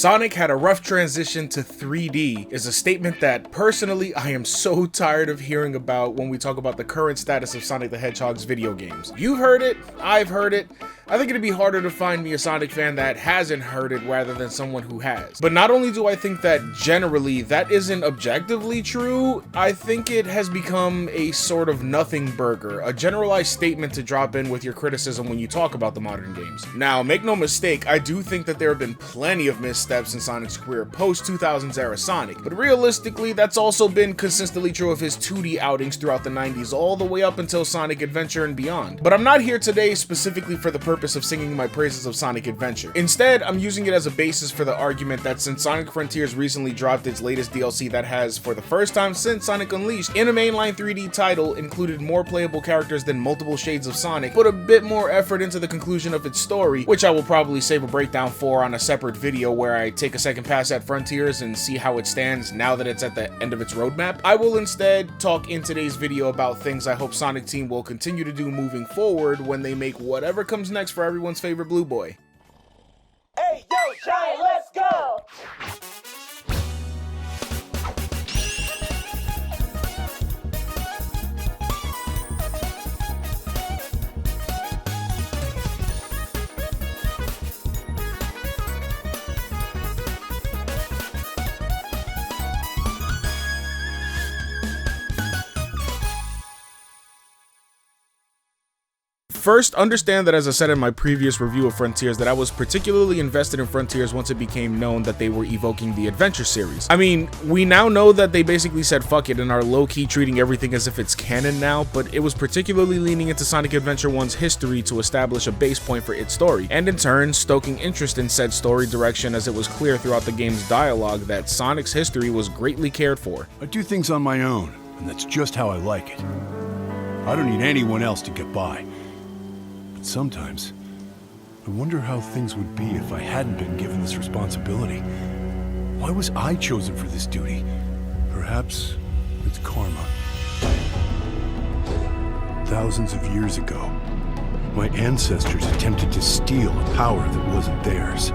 Sonic had a rough transition to 3D is a statement that personally I am so tired of hearing about when we talk about the current status of Sonic the Hedgehog's video games. You've heard it, I've heard it. I think it'd be harder to find me a Sonic fan that hasn't heard it rather than someone who has. But not only do I think that generally that isn't objectively true, I think it has become a sort of nothing burger, a generalized statement to drop in with your criticism when you talk about the modern games. Now, make no mistake, I do think that there have been plenty of missteps in Sonic's career post-2000s era Sonic, but realistically, that's also been consistently true of his 2D outings throughout the 90s all the way up until Sonic Adventure and beyond. But I'm not here today specifically for the purpose of singing my praises of Sonic Adventure. Instead, I'm using it as a basis for the argument that since Sonic Frontiers recently dropped its latest DLC that has, for the first time since Sonic Unleashed, in a mainline 3D title, included more playable characters than multiple shades of Sonic, put a bit more effort into the conclusion of its story, which I will probably save a breakdown for on a separate video where I take a second pass at Frontiers and see how it stands now that it's at the end of its roadmap. I will instead talk in today's video about things I hope Sonic Team will continue to do moving forward when they make whatever comes next for everyone's favorite blue boy. Hey, yo, Giant, let's go! First, understand that as I said in my previous review of Frontiers that I was particularly invested in Frontiers once it became known that they were evoking the Adventure series. I mean, we now know that they basically said fuck it and are low-key treating everything as if it's canon now, but it was particularly leaning into Sonic Adventure 1's history to establish a base point for its story, and in turn, stoking interest in said story direction as it was clear throughout the game's dialogue that Sonic's history was greatly cared for. I do things on my own, and that's just how I like it. I don't need anyone else to get by. Sometimes, I wonder how things would be if I hadn't been given this responsibility. Why was I chosen for this duty? Perhaps it's karma. Thousands of years ago, my ancestors attempted to steal a power that wasn't theirs.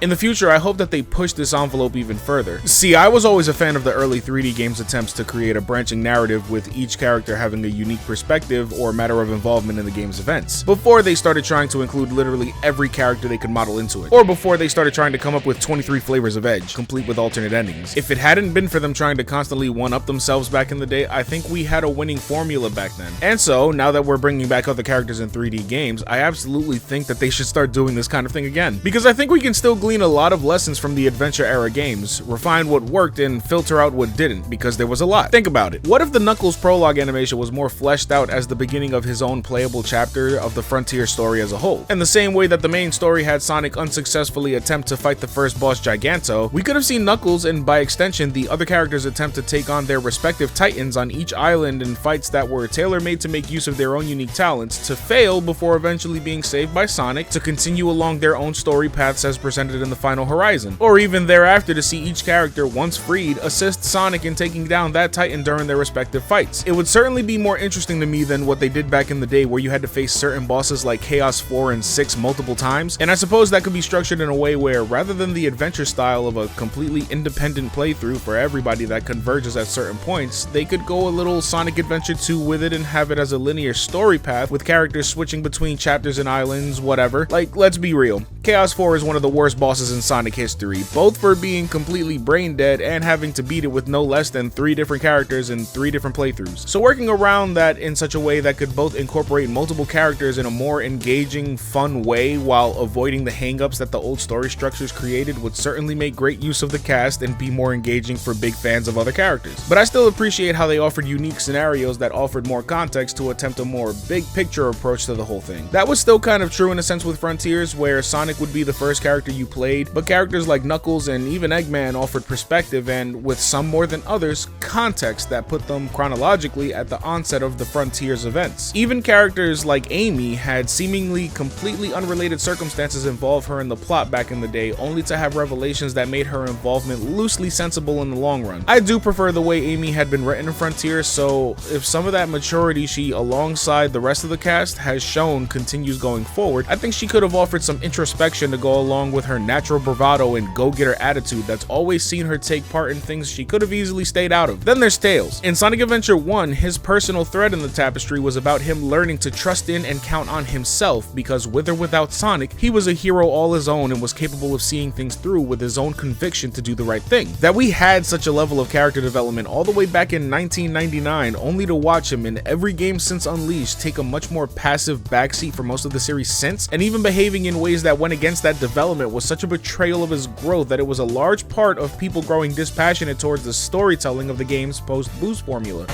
In the future, I hope that they push this envelope even further. See, I was always a fan of the early 3D games' attempts to create a branching narrative with each character having a unique perspective or matter of involvement in the game's events, before they started trying to include literally every character they could model into it, or before they started trying to come up with 23 flavors of Edge, complete with alternate endings. If it hadn't been for them trying to constantly one-up themselves back in the day, I think we had a winning formula back then. And so, now that we're bringing back other characters in 3D games, I absolutely think that they should start doing this kind of thing again, because I think we can still glean a lot of lessons from the Adventure era games, refine what worked and filter out what didn't, because there was a lot. Think about it. What if the Knuckles prologue animation was more fleshed out as the beginning of his own playable chapter of the Frontier story as a whole? In the same way that the main story had Sonic unsuccessfully attempt to fight the first boss Giganto, we could have seen Knuckles and by extension the other characters attempt to take on their respective titans on each island in fights that were tailor-made to make use of their own unique talents, to fail before eventually being saved by Sonic, to continue along their own story paths as presented in the final horizon, or even thereafter to see each character, once freed, assist Sonic in taking down that titan during their respective fights. It would certainly be more interesting to me than what they did back in the day where you had to face certain bosses like Chaos 4 and 6 multiple times, and I suppose that could be structured in a way where, rather than the adventure style of a completely independent playthrough for everybody that converges at certain points, they could go a little Sonic Adventure 2 with it and have it as a linear story path with characters switching between chapters and islands, whatever. Like, let's be real, Chaos 4 is one of the worst bosses in Sonic history, both for being completely brain dead and having to beat it with no less than 3 different characters in 3 different playthroughs. So working around that in such a way that could both incorporate multiple characters in a more engaging, fun way while avoiding the hangups that the old story structures created would certainly make great use of the cast and be more engaging for big fans of other characters. But I still appreciate how they offered unique scenarios that offered more context to attempt a more big picture approach to the whole thing. That was still kind of true in a sense with Frontiers, where Sonic would be the first character you play played, but characters like Knuckles and even Eggman offered perspective and, with some more than others, context that put them chronologically at the onset of the Frontiers events. Even characters like Amy had seemingly completely unrelated circumstances involve her in the plot back in the day, only to have revelations that made her involvement loosely sensible in the long run. I do prefer the way Amy had been written in Frontiers, so if some of that maturity she, alongside the rest of the cast, has shown continues going forward, I think she could have offered some introspection to go along with her natural bravado and go-getter attitude that's always seen her take part in things she could have easily stayed out of. Then there's Tails. In Sonic Adventure 1, his personal thread in the tapestry was about him learning to trust in and count on himself, because with or without Sonic, he was a hero all his own and was capable of seeing things through with his own conviction to do the right thing. That we had such a level of character development all the way back in 1999, only to watch him in every game since Unleashed take a much more passive backseat for most of the series since, and even behaving in ways that went against that development was such a betrayal of his growth that it was a large part of people growing dispassionate towards the storytelling of the game's post-boost formula.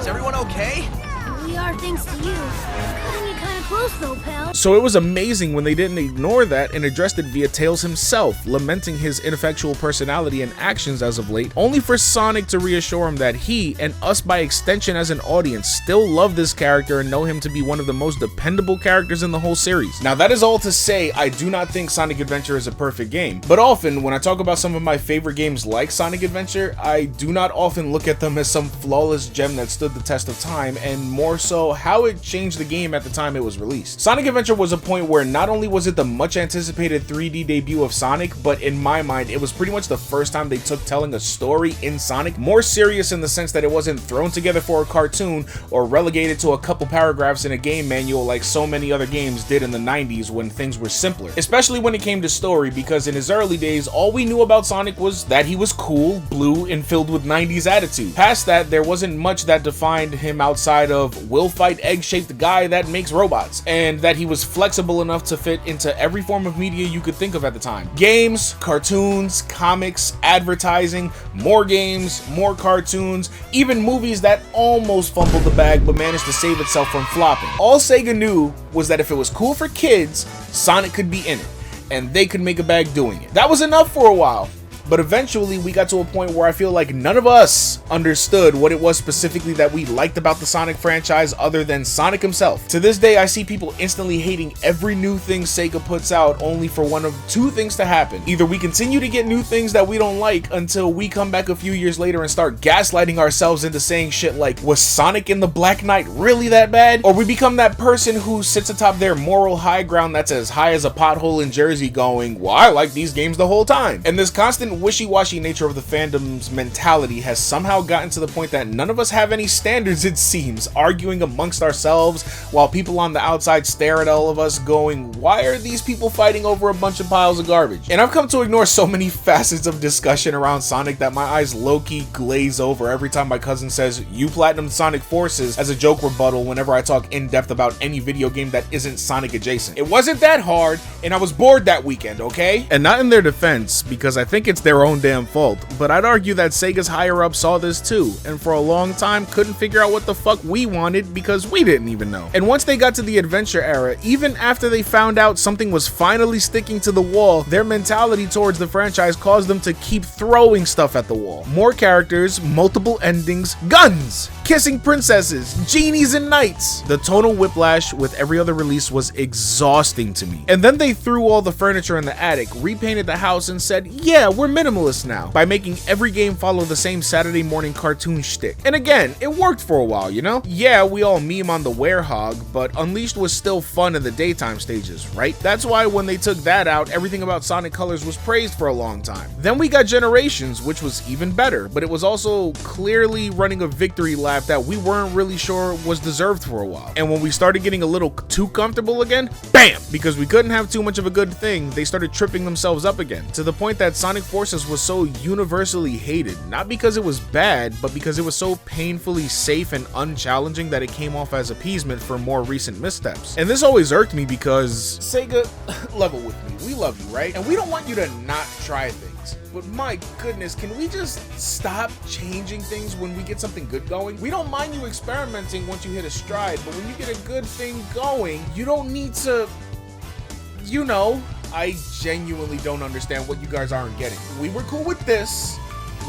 Is everyone okay? We are, thanks to you. Cutting it kind of close though, pal. So it was amazing when they didn't ignore that and addressed it via Tails himself, lamenting his ineffectual personality and actions as of late, only for Sonic to reassure him that he, and us by extension as an audience, still love this character and know him to be one of the most dependable characters in the whole series. Now that is all to say, I do not think Sonic Adventure is a perfect game, but often when I talk about some of my favorite games like Sonic Adventure, I do not often look at them as some flawless gem that stood the test of time, and more so how it changed the game at the time it was released. Sonic Adventure was a point where not only was it the much anticipated 3D debut of Sonic, but in my mind it was pretty much the first time they took telling a story in Sonic more serious, in the sense that it wasn't thrown together for a cartoon or relegated to a couple paragraphs in a game manual like so many other games did in the 90s when things were simpler, especially when it came to story, because in his early days all we knew about Sonic was that he was cool, blue, and filled with 90s attitude. Past that, there wasn't much that defined him outside of will fight egg-shaped guy that makes robots, and that he was flexible enough to fit into every form of media you could think of at the time. Games, cartoons, comics, advertising, more games, more cartoons, even movies that almost fumbled the bag but managed to save itself from flopping. All Sega knew was that if it was cool for kids, Sonic could be in it, and they could make a bag doing it. That was enough for a while. But eventually we got to a point where I feel like none of us understood what it was specifically that we liked about the Sonic franchise other than Sonic himself. To this day, I see people instantly hating every new thing Sega puts out, only for one of two things to happen. Either we continue to get new things that we don't like until we come back a few years later and start gaslighting ourselves into saying shit like, was Sonic in the Black Knight really that bad? Or we become that person who sits atop their moral high ground that's as high as a pothole in Jersey going, well, I like these games the whole time. And this constant wishy-washy nature of the fandom's mentality has somehow gotten to the point that none of us have any standards, it seems, arguing amongst ourselves while people on the outside stare at all of us going, why are these people fighting over a bunch of piles of garbage? And I've come to ignore so many facets of discussion around Sonic that my eyes low-key glaze over every time my cousin says, you platinum Sonic Forces, as a joke rebuttal whenever I talk in depth about any video game that isn't Sonic adjacent. It wasn't that hard, and I was bored that weekend, okay? And not in their defense, because I think it's their own damn fault, but I'd argue that Sega's higher up saw this too, and for a long time couldn't figure out what the fuck we wanted because we didn't even know. And once they got to the adventure era, even after they found out something was finally sticking to the wall, their mentality towards the franchise caused them to keep throwing stuff at the wall. More characters, multiple endings, guns, kissing princesses, genies and knights. The tonal whiplash with every other release was exhausting to me. And then they threw all the furniture in the attic, repainted the house, and said, yeah, we're minimalist now, by making every game follow the same Saturday morning cartoon shtick. And again, it worked for a while, you know? Yeah, we all meme on the werehog, but Unleashed was still fun in the daytime stages, right? That's why when they took that out, everything about Sonic Colors was praised for a long time. Then we got Generations, which was even better, but it was also clearly running a victory lap that we weren't really sure was deserved for a while. And when we started getting a little too comfortable again, bam! Because we couldn't have too much of a good thing, they started tripping themselves up again, to the point that Sonic Forces was so universally hated, not because it was bad, but because it was so painfully safe and unchallenging that it came off as appeasement for more recent missteps. And this always irked me because Sega, level with me, we love you, right? And we don't want you to not try things. But my goodness, can we just stop changing things when we get something good going? We don't mind you experimenting once you hit a stride, but when you get a good thing going, you don't need to you know, I genuinely don't understand what you guys aren't getting. We were cool with this.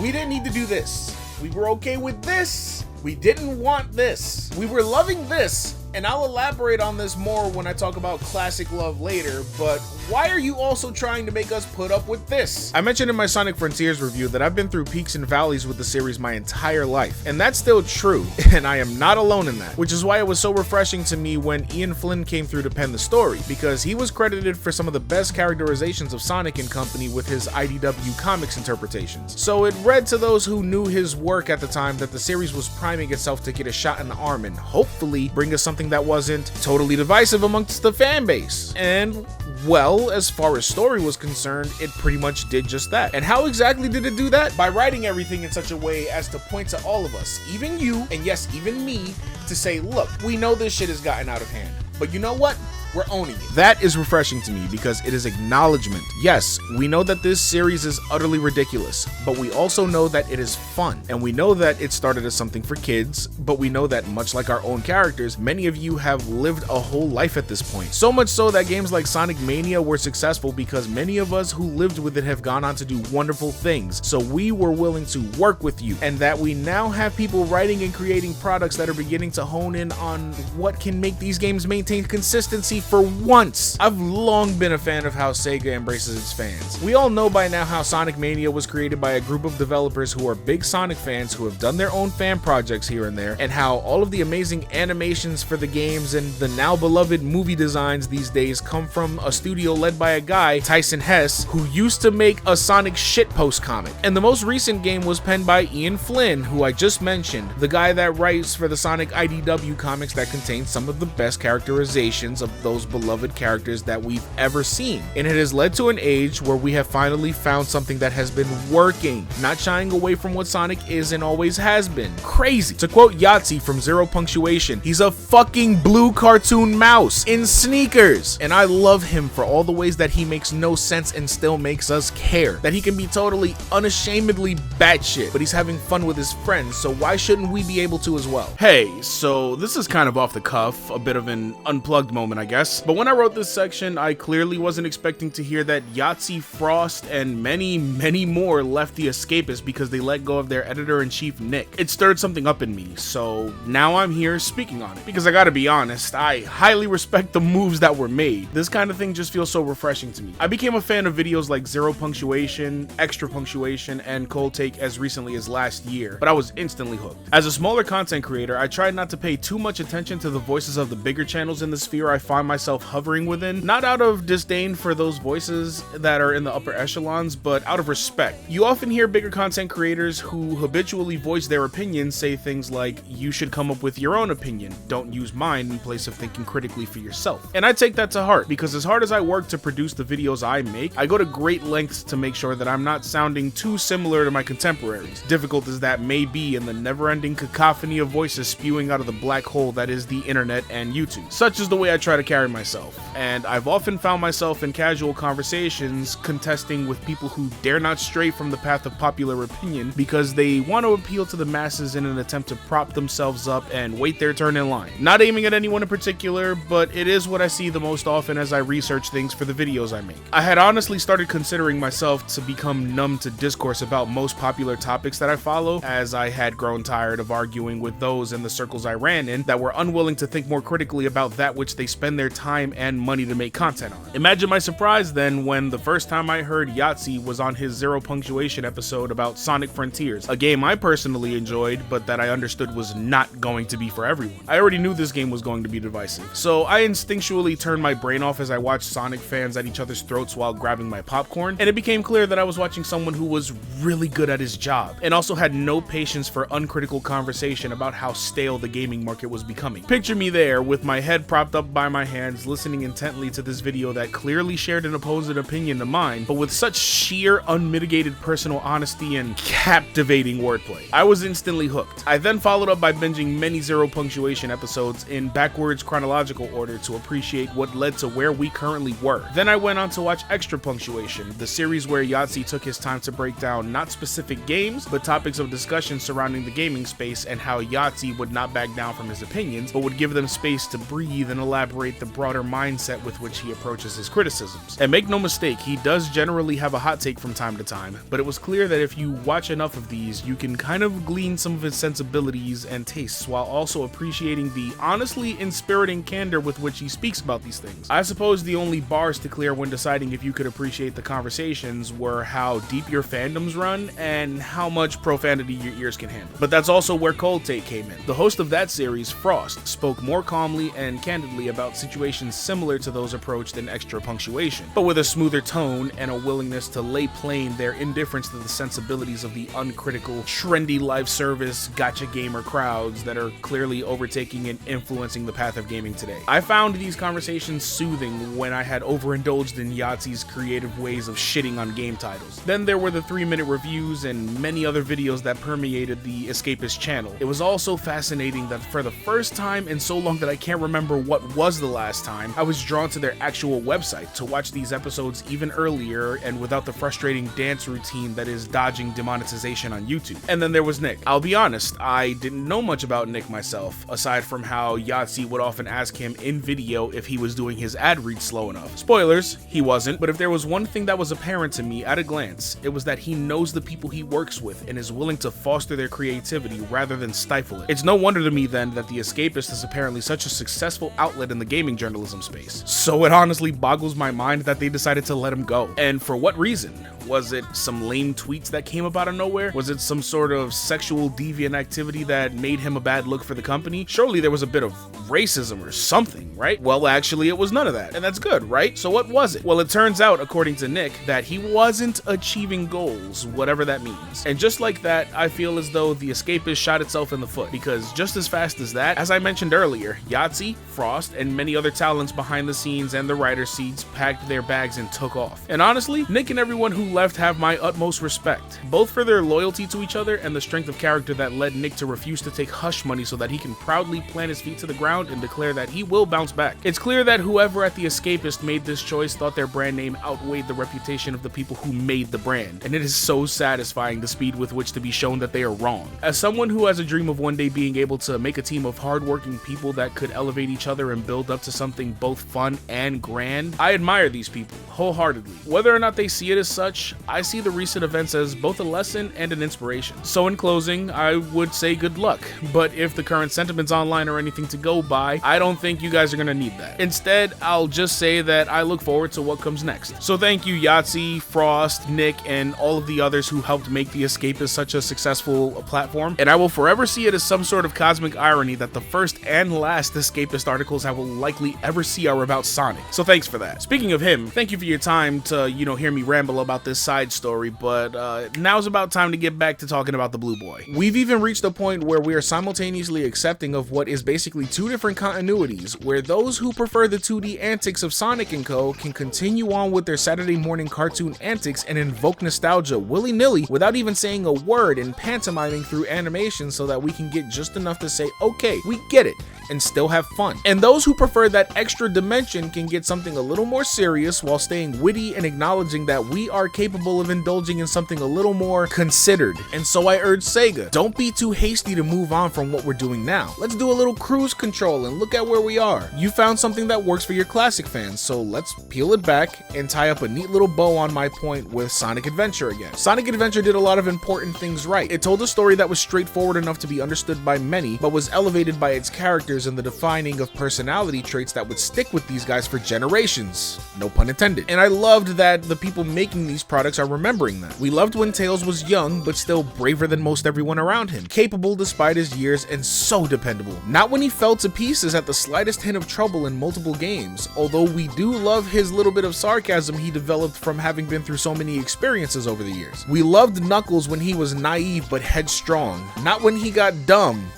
We didn't need to do this. We were okay with this. We didn't want this. We were loving this. And I'll elaborate on this more when I talk about classic love later, but why are you also trying to make us put up with this? I mentioned in my Sonic Frontiers review that I've been through peaks and valleys with the series my entire life, and that's still true, and I am not alone in that, which is why it was so refreshing to me when Ian Flynn came through to pen the story, because he was credited for some of the best characterizations of Sonic and company with his IDW comics interpretations. So it read to those who knew his work at the time that the series was priming itself to get a shot in the arm and hopefully bring us something that wasn't totally divisive amongst the fan base. And well, as far as story was concerned, it pretty much did just that. And how exactly did it do that? By writing everything in such a way as to point to all of us, even you, and yes, even me, to say, look, we know this shit has gotten out of hand, but you know what? We're owning it. That is refreshing to me because it is acknowledgement. Yes, we know that this series is utterly ridiculous, but we also know that it is fun. And we know that it started as something for kids, but we know that much like our own characters, many of you have lived a whole life at this point. So much so that games like Sonic Mania were successful because many of us who lived with it have gone on to do wonderful things. So we were willing to work with you, and that we now have people writing and creating products that are beginning to hone in on what can make these games maintain consistency for once. I've long been a fan of how SEGA embraces its fans. We all know by now how Sonic Mania was created by a group of developers who are big Sonic fans who have done their own fan projects here and there, and how all of the amazing animations for the games and the now beloved movie designs these days come from a studio led by a guy, Tyson Hess, who used to make a Sonic shitpost comic. And the most recent game was penned by Ian Flynn, who I just mentioned, the guy that writes for the Sonic IDW comics that contain some of the best characterizations of those beloved characters that we've ever seen. And it has led to an age where we have finally found something that has been working, not shying away from what Sonic is and always has been. Crazy. To quote Yahtzee from Zero Punctuation, he's a fucking blue cartoon mouse in sneakers. And I love him for all the ways that he makes no sense and still makes us care. That he can be totally unashamedly batshit, but he's having fun with his friends, so why shouldn't we be able to as well? Hey, so this is kind of off the cuff, a bit of an unplugged moment, I guess. But when I wrote this section, I clearly wasn't expecting to hear that Yahtzee, Frost, and many more left the Escapist because they let go of their editor-in-chief Nick. It stirred something up in me, so now I'm here speaking on it. Because I gotta be honest, I highly respect the moves that were made. This kind of thing just feels so refreshing to me. I became a fan of videos like Zero Punctuation, Extra Punctuation, and Cold Take as recently as last year, but I was instantly hooked. As a smaller content creator, I tried not to pay too much attention to the voices of the bigger channels in the sphere I find myself hovering within, not out of disdain for those voices that are in the upper echelons, but out of respect. You often hear bigger content creators who habitually voice their opinions say things like, you should come up with your own opinion, don't use mine in place of thinking critically for yourself. And I take that to heart, because as hard as I work to produce the videos I make, I go to great lengths to make sure that I'm not sounding too similar to my contemporaries, difficult as that may be in the never-ending cacophony of voices spewing out of the black hole that is the internet and YouTube. Such is the way I try to carry myself. And I've often found myself in casual conversations contesting with people who dare not stray from the path of popular opinion because they want to appeal to the masses in an attempt to prop themselves up and wait their turn in line. Not aiming at anyone in particular, but it is what I see the most often as I research things for the videos I make. I had honestly started considering myself to become numb to discourse about most popular topics that I follow, as I had grown tired of arguing with those in the circles I ran in that were unwilling to think more critically about that which they spend their time and money to make content on. Imagine my surprise then when the first time I heard Yahtzee was on his Zero Punctuation episode about Sonic Frontiers, a game I personally enjoyed, but that I understood was not going to be for everyone. I already knew this game was going to be divisive, so I instinctually turned my brain off as I watched Sonic fans at each other's throats while grabbing my popcorn, and it became clear that I was watching someone who was really good at his job, and also had no patience for uncritical conversation about how stale the gaming market was becoming. Picture me there, with my head propped up by my hands, listening intently to this video that clearly shared an opposing opinion to mine, but with such sheer unmitigated personal honesty and captivating wordplay. I was instantly hooked. I then followed up by binging many Zero Punctuation episodes in backwards chronological order to appreciate what led to where we currently were. Then I went on to watch Extra Punctuation, the series where Yahtzee took his time to break down not specific games, but topics of discussion surrounding the gaming space, and how Yahtzee would not back down from his opinions, but would give them space to breathe and elaborate the broader mindset with which he approaches his criticisms. And make no mistake, he does generally have a hot take from time to time, but it was clear that if you watch enough of these, you can kind of glean some of his sensibilities and tastes while also appreciating the honestly inspiriting candor with which he speaks about these things. I suppose the only bars to clear when deciding if you could appreciate the conversations were how deep your fandoms run and how much profanity your ears can handle. But that's also where Cold Take came in. The host of that series, Frost, spoke more calmly and candidly about situations similar to those approached in Extra Punctuation, but with a smoother tone and a willingness to lay plain their indifference to the sensibilities of the uncritical, trendy live service gacha gamer crowds that are clearly overtaking and influencing the path of gaming today. I found these conversations soothing when I had overindulged in Yahtzee's creative ways of shitting on game titles. Then there were the 3-minute reviews and many other videos that permeated the Escapist channel. It was also fascinating that for the first time in so long that I can't remember what was the last time, I was drawn to their actual website to watch these episodes even earlier and without the frustrating dance routine that is dodging demonetization on YouTube. And then there was Nick. I'll be honest, I didn't know much about Nick myself, aside from how Yahtzee would often ask him in video if he was doing his ad read slow enough. Spoilers, he wasn't, but if there was one thing that was apparent to me at a glance, it was that he knows the people he works with and is willing to foster their creativity rather than stifle it. It's no wonder to me then that The Escapist is apparently such a successful outlet in the gaming journalism space. So it honestly boggles my mind that they decided to let him go. And for what reason? Was it some lame tweets that came up out of nowhere? Was it some sort of sexual deviant activity that made him a bad look for the company? Surely there was a bit of racism or something, right? Well, actually, it was none of that, and that's good, right? So what was it? Well, it turns out, according to Nick, that he wasn't achieving goals, whatever that means. And just like that, I feel as though The Escapist shot itself in the foot, because just as fast as that, as I mentioned earlier, Yahtzee, Frost, and many other talents behind the scenes and the writer's seats packed their bags and took off. And honestly, Nick and everyone who left have my utmost respect, both for their loyalty to each other and the strength of character that led Nick to refuse to take hush money so that he can proudly plant his feet to the ground and declare that he will bounce back. It's clear that whoever at The Escapist made this choice thought their brand name outweighed the reputation of the people who made the brand, and it is so satisfying the speed with which to be shown that they are wrong. As someone who has a dream of one day being able to make a team of hardworking people that could elevate each other and build up to something both fun and grand, I admire these people wholeheartedly. Whether or not they see it as such, I see the recent events as both a lesson and an inspiration. So in closing, I would say good luck, but if the current sentiments online are anything to go by, I don't think you guys are gonna need that. Instead, I'll just say that I look forward to what comes next. So thank you Yahtzee, Frost, Nick, and all of the others who helped make The Escapist such a successful platform, and I will forever see it as some sort of cosmic irony that the first and last Escapist articles I will likely ever see are about Sonic. So thanks for that. Speaking of him, thank you for your time to, hear me ramble about this side story, but now's about time to get back to talking about the Blue Boy. We've even reached a point where we are simultaneously accepting of what is basically two different continuities, where those who prefer the 2D antics of Sonic & Co. can continue on with their Saturday morning cartoon antics and invoke nostalgia willy-nilly without even saying a word and pantomiming through animation so that we can get just enough to say, okay, we get it, and still have fun. And those who prefer that extra dimension can get something a little more serious while staying witty and acknowledging that we are capable of indulging in something a little more considered. And so I urge SEGA, don't be too hasty to move on from what we're doing now. Let's do a little cruise control and look at where we are. You found something that works for your classic fans, so let's peel it back and tie up a neat little bow on my point with Sonic Adventure again. Sonic Adventure did a lot of important things right. It told a story that was straightforward enough to be understood by many, but was elevated by its characters and the defining of personality traits that would stick with these guys for generations. No pun intended. And I loved that the people making these products are remembering that. We loved when Tails was young, but still braver than most everyone around him, capable despite his years, and so dependable. Not when he fell to pieces at the slightest hint of trouble in multiple games, although we do love his little bit of sarcasm he developed from having been through so many experiences over the years. We loved Knuckles when he was naive but headstrong, not when he got dumb.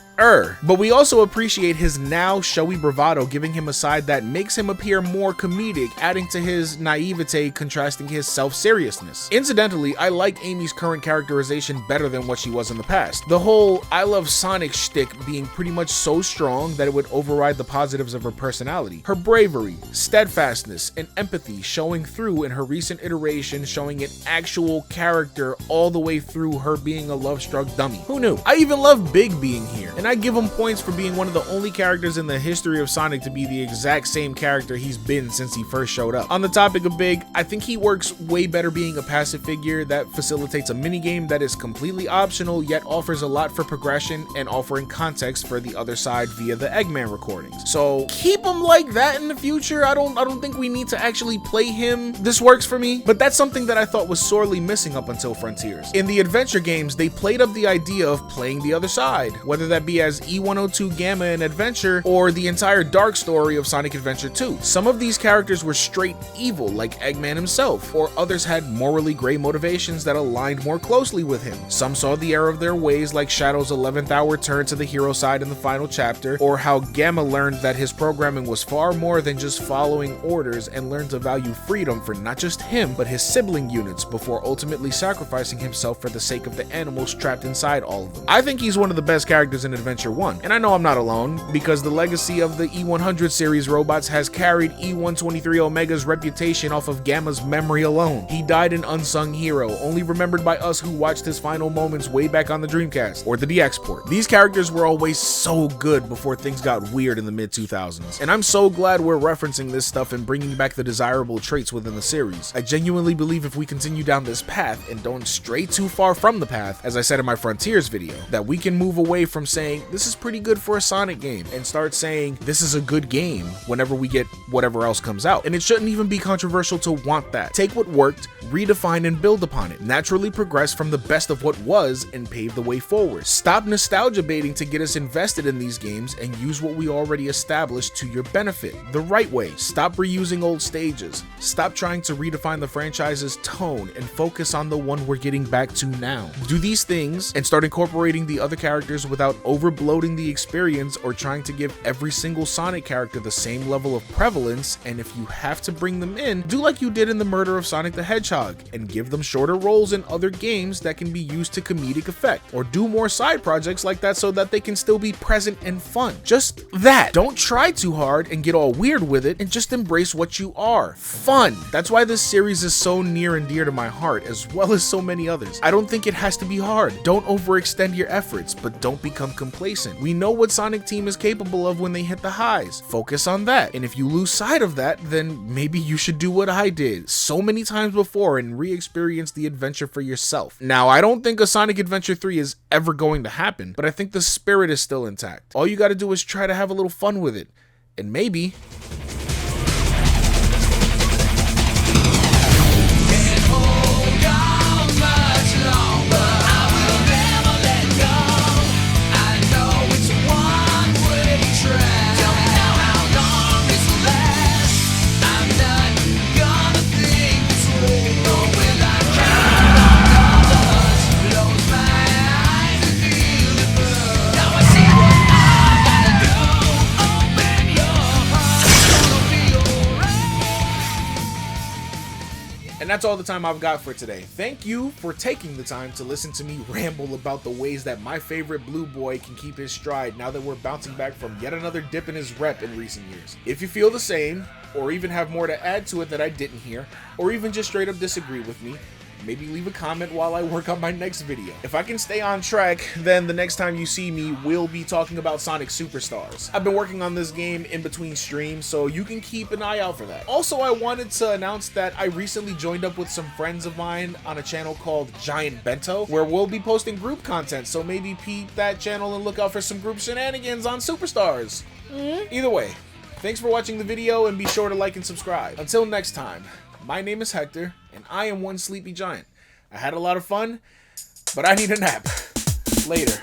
But we also appreciate his now showy bravado, giving him a side that makes him appear more comedic, adding to his naivete, contrasting his self-seriousness. Incidentally, I like Amy's current characterization better than what she was in the past. The whole I love Sonic shtick being pretty much so strong that it would override the positives of her personality. Her bravery, steadfastness, and empathy showing through in her recent iteration, showing an actual character all the way through her being a love-struck dummy. Who knew? I even love Big being here. and I give him points for being one of the only characters in the history of Sonic to be the exact same character he's been since he first showed up. On the topic of Big, I think he works way better being a passive figure that facilitates a minigame that is completely optional yet offers a lot for progression and offering context for the other side via the Eggman recordings. So keep him like that in the future. I don't think we need to actually play him. This works for me, but that's something that I thought was sorely missing up until Frontiers. In the adventure games, they played up the idea of playing the other side, whether that be as E102 Gamma in Adventure or the entire dark story of Sonic Adventure 2. Some of these characters were straight evil, like Eggman himself, or others had morally gray motivations that aligned more closely with him. Some saw the error of their ways, like Shadow's 11th hour turn to the hero side in the final chapter, or how Gamma learned that his programming was far more than just following orders and learned to value freedom for not just him, but his sibling units before ultimately sacrificing himself for the sake of the animals trapped inside all of them. I think he's one of the best characters in Adventure 1, and I know I'm not alone, because the legacy of the E100 series robots has carried E123 Omega's reputation off of Gamma's memory alone. He died an unsung hero, only remembered by us who watched his final moments way back on the Dreamcast, or the DX port. These characters were always so good before things got weird in the mid-2000s, and I'm so glad we're referencing this stuff and bringing back the desirable traits within the series. I genuinely believe if we continue down this path and don't stray too far from the path, as I said in my Frontiers video, that we can move away from saying this is pretty good for a Sonic game and start saying this is a good game whenever we get whatever else comes out. And it shouldn't even be controversial to want that. Take what worked, redefine and build upon it. Naturally progress from the best of what was and pave the way forward. Stop nostalgia baiting to get us invested in these games and use what we already established to your benefit, the right way. Stop reusing old stages. Stop trying to redefine the franchise's tone and focus on the one we're getting back to now. Do these things and start incorporating the other characters without over-bloating the experience or trying to give every single Sonic character the same level of prevalence, and if you have to bring them in, do like you did in the murder of Sonic the Hedgehog and give them shorter roles in other games that can be used to comedic effect, or do more side projects like that so that they can still be present and fun. Just that. Don't try too hard and get all weird with it, and just embrace what you are. Fun. That's why this series is so near and dear to my heart, as well as so many others. I don't think it has to be hard. Don't overextend your efforts, but don't become complacent. We know what Sonic Team is capable of when they hit the highs. Focus on that, and if you lose sight of that, then maybe you should do what I did so many times before and re-experience the adventure for yourself. Now, I don't think a Sonic Adventure 3 is ever going to happen, but I think the spirit is still intact. All you gotta do is try to have a little fun with it, and maybe And that's all the time I've got for today. Thank you for taking the time to listen to me ramble about the ways that my favorite blue boy can keep his stride now that we're bouncing back from yet another dip in his rep in recent years. If you feel the same, or even have more to add to it that I didn't hear, or even just straight up disagree with me, maybe leave a comment while I work on my next video. If I can stay on track, then the next time you see me, we'll be talking about Sonic Superstars. I've been working on this game in between streams, so you can keep an eye out for that. Also, I wanted to announce that I recently joined up with some friends of mine on a channel called Giant Bento, where we'll be posting group content, so maybe peep that channel and look out for some group shenanigans on Superstars. Either way, thanks for watching the video, and be sure to like and subscribe. Until next time, my name is Hector, and I am one sleepy giant. I had a lot of fun, but I need a nap. Later.